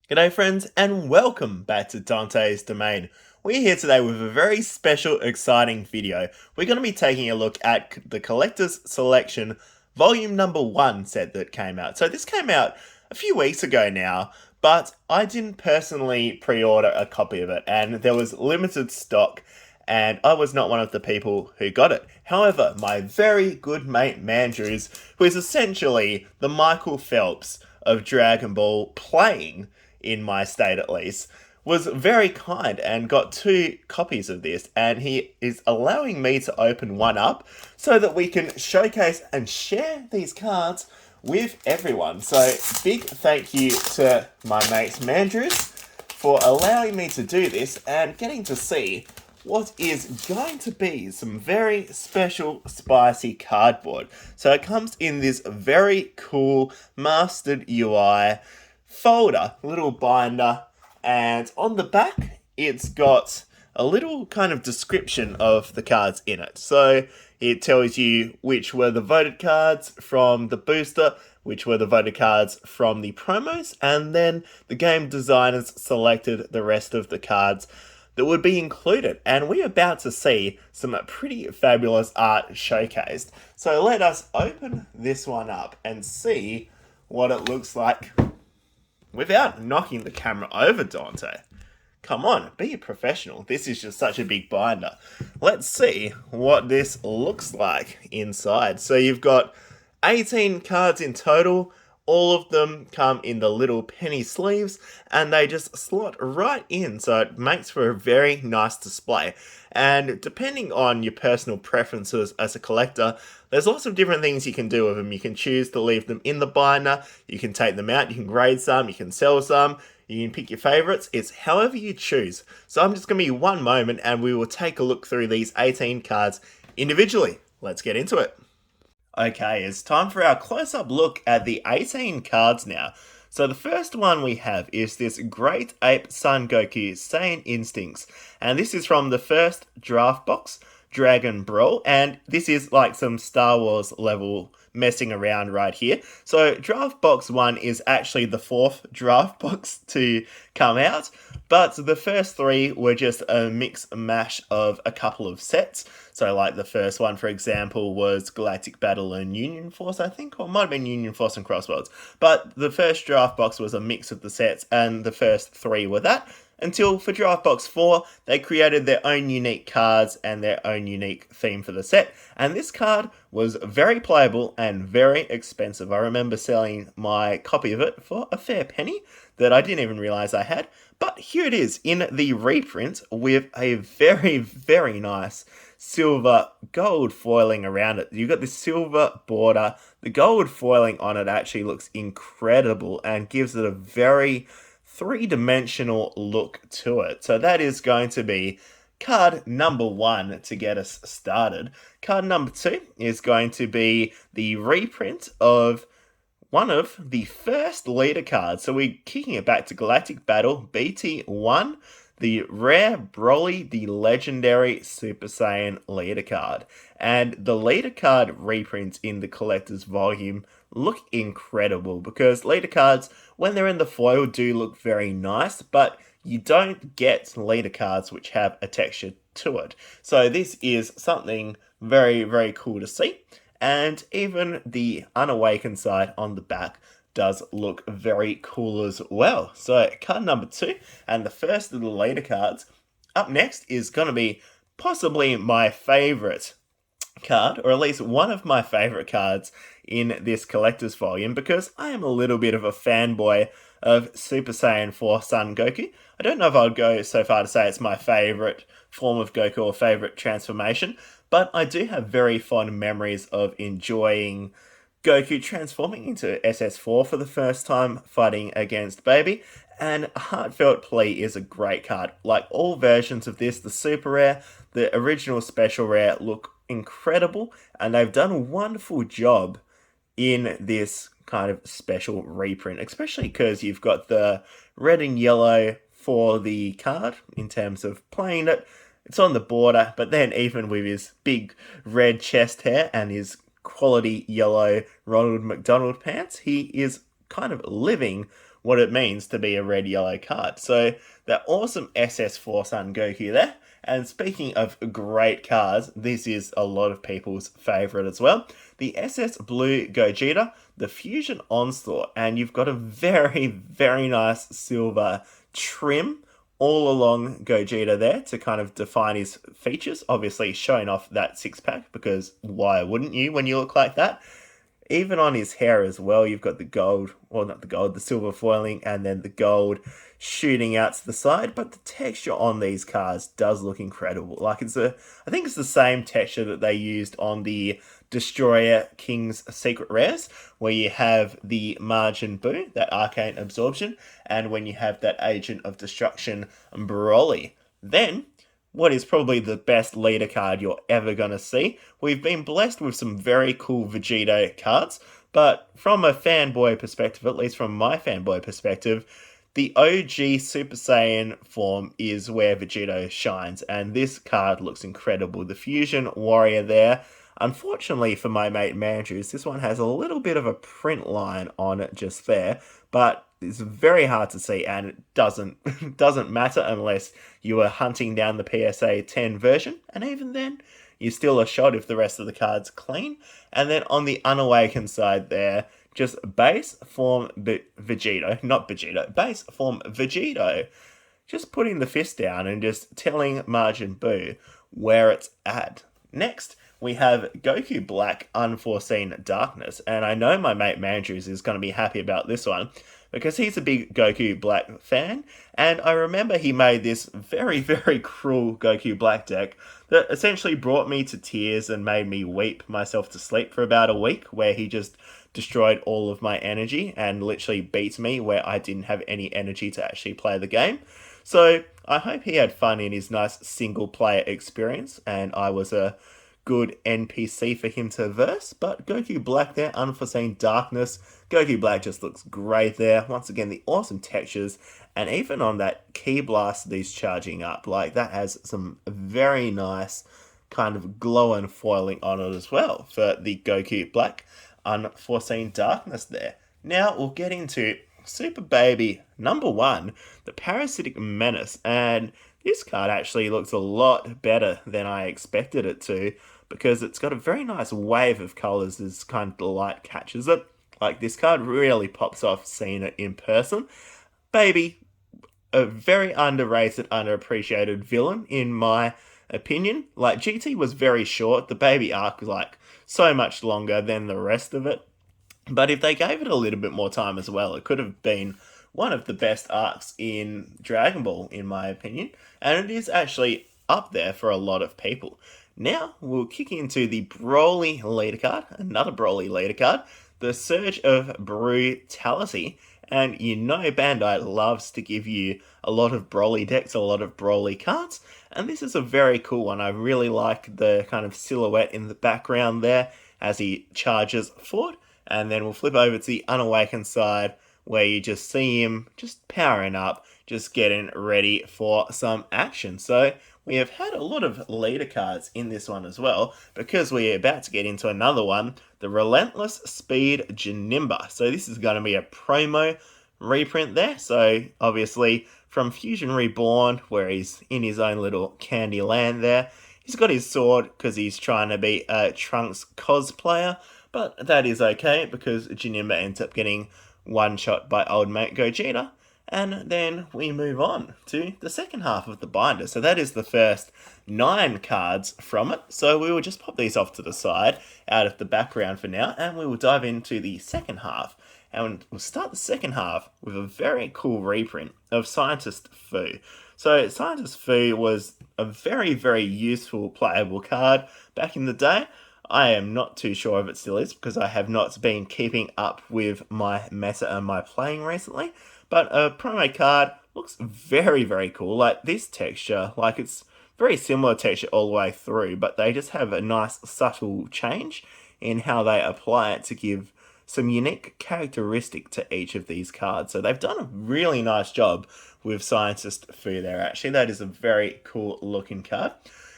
G'day friends and welcome back to Dante's Domain. We're here today with a very special, exciting video. We're going to be taking a look at the Collector's Selection Volume number 1 set that came out. So this came out a few weeks ago now, but I didn't personally pre-order a copy of it and there was limited stock and I was not one of the people who got it. However, my very good mate Mandrews, who is essentially the Michael Phelps of Dragon Ball playing in my state at least, was very kind and got 2 copies of this, and he is allowing me to open one up so that we can showcase and share these cards with everyone. So big thank you to my mates Mandrews for allowing me to do this and getting to see what is going to be some very special spicy cardboard. So it comes in this very cool mastered UI folder, little binder, and on the back it's got a little kind of description of the cards in it. So it tells you which were the voted cards from the booster, which were the voted cards from the promos, and then the game designers selected the rest of the cards that would be included. And we're about to see some pretty fabulous art showcased. So let us open this one up and see what it looks like without knocking the camera over, Dante. Come on, be a professional. This is just such a big binder. Let's see what this looks like inside. So you've got 18 cards in total. All of them come in the little penny sleeves and they just slot right in, so it makes for a very nice display. And depending on your personal preferences as a collector, there's lots of different things you can do with them. You can choose to leave them in the binder, you can take them out, you can grade some, you can sell some, you can pick your favorites. It's however you choose. So I'm just going to be one moment and we will take a look through these 18 cards individually. Let's get into it. Okay, it's time for our close-up look at the 18 cards now. So the first one we have is this Great Ape Son Goku Saiyan Instincts. And this is from the first draft box, Dragon Brawl. And this is like some Star Wars level messing around right here. So draft box 1 is actually the 4th draft box to come out. But the first 3 were just a mix and mash of a couple of sets. So like the first one, for example, was Galactic Battle and Union Force, I think, or it might have been Union Force and Crossroads. But the first draft box was a mix of the sets, and the first 3 were that. Until for Draft Box 4, they created their own unique cards and their own unique theme for the set. And this card was very playable and very expensive. I remember selling my copy of it for a fair penny that I didn't even realize I had. But here it is in the reprint with a very, very nice silver gold foiling around it. You've got this silver border. The gold foiling on it actually looks incredible and gives it a very three-dimensional look to it. So that is going to be card number 1 to get us started. Card number 2 is going to be the reprint of one of the first leader cards. So we're kicking it back to Galactic Battle BT1, the rare Broly, the legendary Super Saiyan leader card. And the leader card reprints in the collector's volume look incredible because leader cards, when they're in the foil, do look very nice, but you don't get leader cards which have a texture to it. So this is something very, very cool to see. And even the unawakened side on the back does look very cool as well. So card number 2 and the first of the leader cards. Up next is going to be possibly my favorite card, or at least one of my favorite cards in this collector's volume, because I am a little bit of a fanboy of Super Saiyan 4 Son Goku. I don't know if I'd go so far to say it's my favorite form of Goku or favorite transformation, but I do have very fond memories of enjoying Goku transforming into SS4 for the first time, fighting against Baby, and Heartfelt Plea is a great card. Like all versions of this, the Super Rare, the original Special Rare look incredible, and they've done a wonderful job in this kind of special reprint, especially because you've got the red and yellow for the card in terms of playing it. It's on the border, but then even with his big red chest hair and his quality yellow Ronald McDonald pants, he is kind of living what it means to be a red yellow card. So that awesome SS4 Sun Goku there. And speaking of great cards, this is a lot of people's favourite as well. The SS Blue Gogeta, the Fusion Onslaught, and you've got a very, very nice silver trim all along Gogeta there to kind of define his features. Obviously showing off that six-pack, because why wouldn't you when you look like that? Even on his hair as well, you've got the gold, well, not the gold, the silver foiling, and then the gold shooting out to the side. But the texture on these cards does look incredible. Like I think it's the same texture that they used on the Destroyer King's Secret Rares, where you have the Margin Boo, that Arcane Absorption, and when you have that Agent of Destruction Broly. Then what is probably the best leader card you're ever going to see. We've been blessed with some very cool Vegito cards, but from a fanboy perspective, at least from my fanboy perspective, the OG Super Saiyan form is where Vegito shines, and this card looks incredible. The Fusion Warrior there. Unfortunately for my mate Mandrews, this one has a little bit of a print line on it just there, but it's very hard to see, and it doesn't matter unless you are hunting down the PSA 10 version, and even then, you're still a shot if the rest of the card's clean. And then on the Unawakened side there, just base form Vegito, not Vegito, base form Vegito. Just putting the fist down and just telling Margin Boo where it's at. Next, we have Goku Black Unforeseen Darkness, and I know my mate Mandrews is going to be happy about this one, because he's a big Goku Black fan, and I remember he made this very, very cruel Goku Black deck that essentially brought me to tears and made me weep myself to sleep for about a week, where he just destroyed all of my energy and literally beat me where I didn't have any energy to actually play the game. So I hope he had fun in his nice single player experience, and I was a good NPC for him to verse. But Goku Black there, Unforeseen Darkness. Goku Black just looks great there. Once again, the awesome textures, and even on that Ki Blast that he's charging up, like that has some very nice kind of glow and foiling on it as well for the Goku Black Unforeseen Darkness there. Now we'll get into Super Baby number 1, the Parasitic Menace, and this card actually looks a lot better than I expected it to, because it's got a very nice wave of colours as kind of the light catches it. Like, this card really pops off seeing it in person. Baby, a very underrated, underappreciated villain, in my opinion. Like, GT was very short. The Baby arc was, like, so much longer than the rest of it. But if they gave it a little bit more time as well, it could have been one of the best arcs in Dragon Ball, in my opinion. And it is actually up there for a lot of people. Now, we'll kick into the Broly leader card, another Broly leader card, the Surge of Brutality. And you know Bandai loves to give you a lot of Broly decks, a lot of Broly cards. And this is a very cool one. I really like the kind of silhouette in the background there as he charges forward. And then we'll flip over to the Unawakened side, where you just see him just powering up, just getting ready for some action. So we have had a lot of leader cards in this one as well, because we're about to get into another one, the Relentless Speed Janemba. So this is going to be a promo reprint there. So obviously from Fusion Reborn, where he's in his own little candy land there, he's got his sword because he's trying to be a Trunks cosplayer, but that is okay because Janemba ends up getting one shot by old mate Gogeta. And then we move on to the second half of the binder. So that is the first 9 cards from it. So we will just pop these off to the side out of the background for now, and we will dive into the second half. And we'll start the second half with a very cool reprint of Scientist Fu. So Scientist Fu was a very, very useful playable card back in the day. I am not too sure if it still is, because I have not been keeping up with my meta and my playing recently. But a promo card looks very, very cool. Like, this texture, like, it's very similar texture all the way through, but they just have a nice subtle change in how they apply it to give some unique characteristic to each of these cards. So they've done a really nice job with Scientist Fu there, actually. That is a very cool looking card.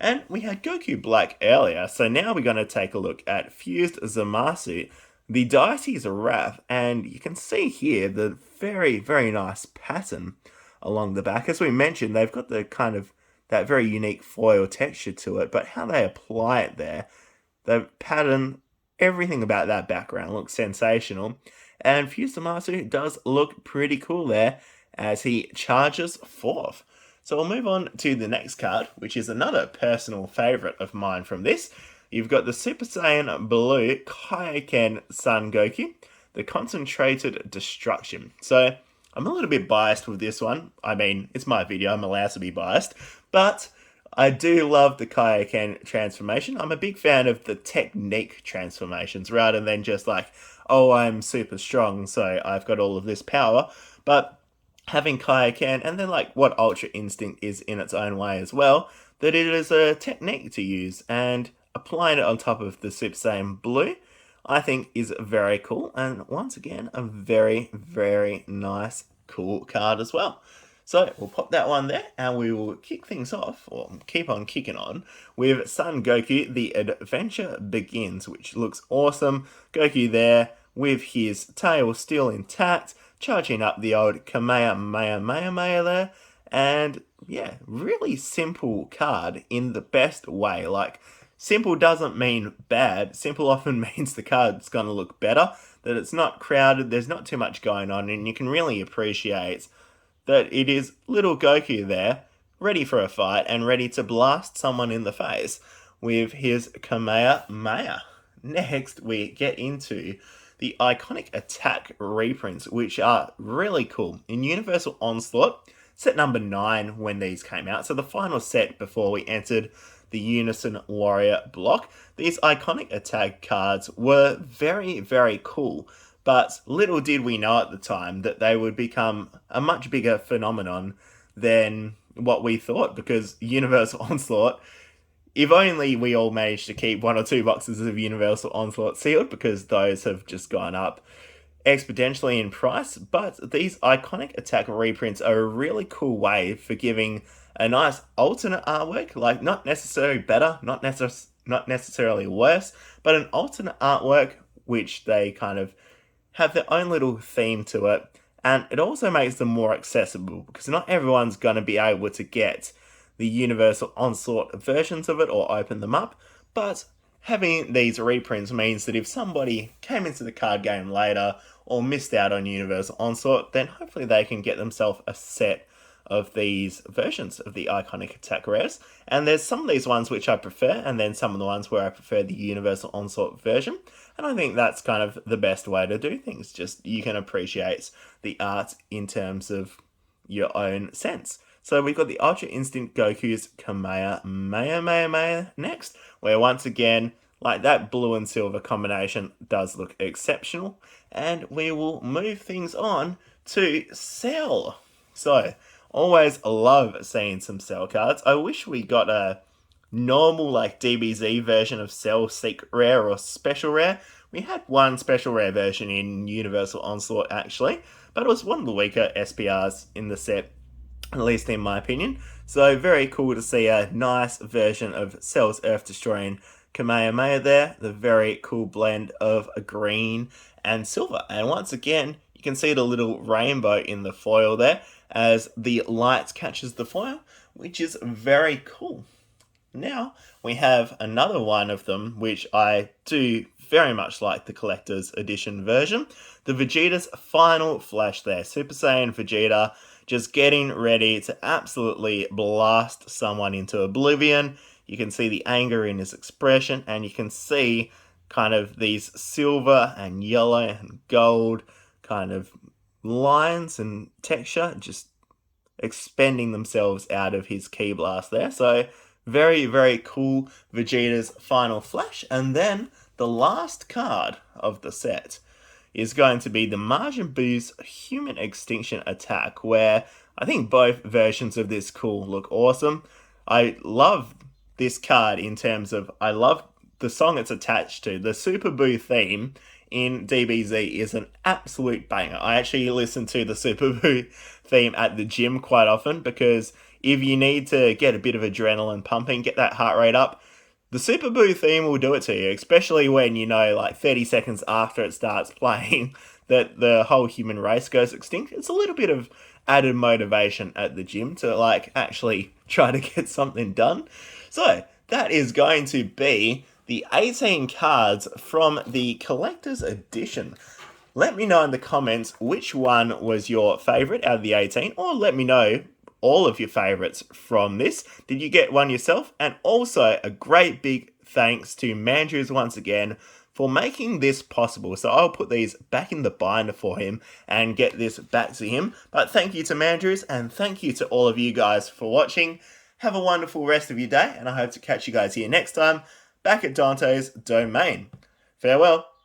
And we had Goku Black earlier, so now we're going to take a look at Fused Zamasu, the Dicey's Wrath, and you can see here the very, very nice pattern along the back. As we mentioned, they've got the kind of that very unique foil texture to it, but how they apply it there, the pattern, everything about that background looks sensational. And Fusamasu does look pretty cool there as he charges forth. So we'll move on to the next card, which is another personal favourite of mine from this. You've got the Super Saiyan Blue Kaioken Son Goku, the Concentrated Destruction. So I'm a little bit biased with this one. I mean, it's my video, I'm allowed to be biased. But I do love the Kaioken transformation. I'm a big fan of the technique transformations rather than just like, oh, I'm super strong, so I've got all of this power. But having Kaioken, and then like what Ultra Instinct is in its own way as well, that it is a technique to use, and applying it on top of the Super Saiyan Blue, I think is very cool, and once again, a very, very nice, cool card as well. So we'll pop that one there, and we will kick things off, or keep on kicking on, with Son Goku, The Adventure Begins, which looks awesome. Goku there, with his tail still intact, charging up the old Kamehameha there, and yeah, really simple card in the best way. Like, simple doesn't mean bad, simple often means the card's gonna look better, that it's not crowded, there's not too much going on, and you can really appreciate that it is little Goku there, ready for a fight and ready to blast someone in the face with his Kamehameha. Next, we get into the iconic attack reprints, which are really cool. In Universal Onslaught, set number 9 when these came out, so the final set before we entered the Unison Warrior block, these iconic attack cards were very, very cool. But little did we know at the time that they would become a much bigger phenomenon than what we thought, because Universal Onslaught, if only we all managed to keep 1 or 2 boxes of Universal Onslaught sealed, because those have just gone up exponentially in price. But these iconic attack reprints are a really cool way for giving a nice alternate artwork, like not necessarily better, not necessarily worse, but an alternate artwork which they kind of have their own little theme to it, and it also makes them more accessible, because not everyone's going to be able to get the Universal Onslaught versions of it or open them up, but having these reprints means that if somebody came into the card game later or missed out on Universal Onslaught, then hopefully they can get themselves a set of these versions of the iconic attack rares. And there's some of these ones which I prefer, and then some of the ones where I prefer the Universal Onslaught version. And I think that's kind of the best way to do things. Just you can appreciate the art in terms of your own sense. So we've got the Ultra Instinct Goku's Kamehameha next, where once again, like that blue and silver combination does look exceptional. And we will move things on to Cell. So, always love seeing some Cell cards. I wish we got a normal like DBZ version of Cell Secret Rare or Special Rare. We had one Special Rare version in Universal Onslaught actually, but it was one of the weaker SPRs in the set, at least in my opinion. So very cool to see a nice version of Cell's Earth Destroying Kamehameha there, the very cool blend of green and silver. And once again, you can see the little rainbow in the foil there as the light catches the foil, which is very cool. Now, we have another one of them, which I do very much like the collector's edition version. The Vegeta's final flash there. Super Saiyan Vegeta just getting ready to absolutely blast someone into oblivion. You can see the anger in his expression, and you can see kind of these silver and yellow and gold kind of lines and texture just expending themselves out of his ki blast there. So very, very cool Vegeta's final flash. And then the last card of the set is going to be the Majin Buu's Human Extinction Attack, where I think both versions of this cool look awesome. I love this card in terms of, I love the song it's attached to. The Super Buu theme in DBZ is an absolute banger. I actually listen to the Super Buu theme at the gym quite often, because if you need to get a bit of adrenaline pumping, get that heart rate up, The Super Boo theme will do it to you, especially when you know, like 30 seconds after it starts playing, that the whole human race goes extinct. It's a little bit of added motivation at the gym to like actually try to get something done. So, that is going to be the 18 cards from the collector's edition. Let me know in the comments which one was your favourite out of the 18, or let me know all of your favourites from this. Did you get one yourself? And also a great big thanks to Mandrews once again for making this possible. So I'll put these back in the binder for him and get this back to him. But thank you to Mandrews, and thank you to all of you guys for watching. Have a wonderful rest of your day, and I hope to catch you guys here next time back at Dante's Domain. Farewell.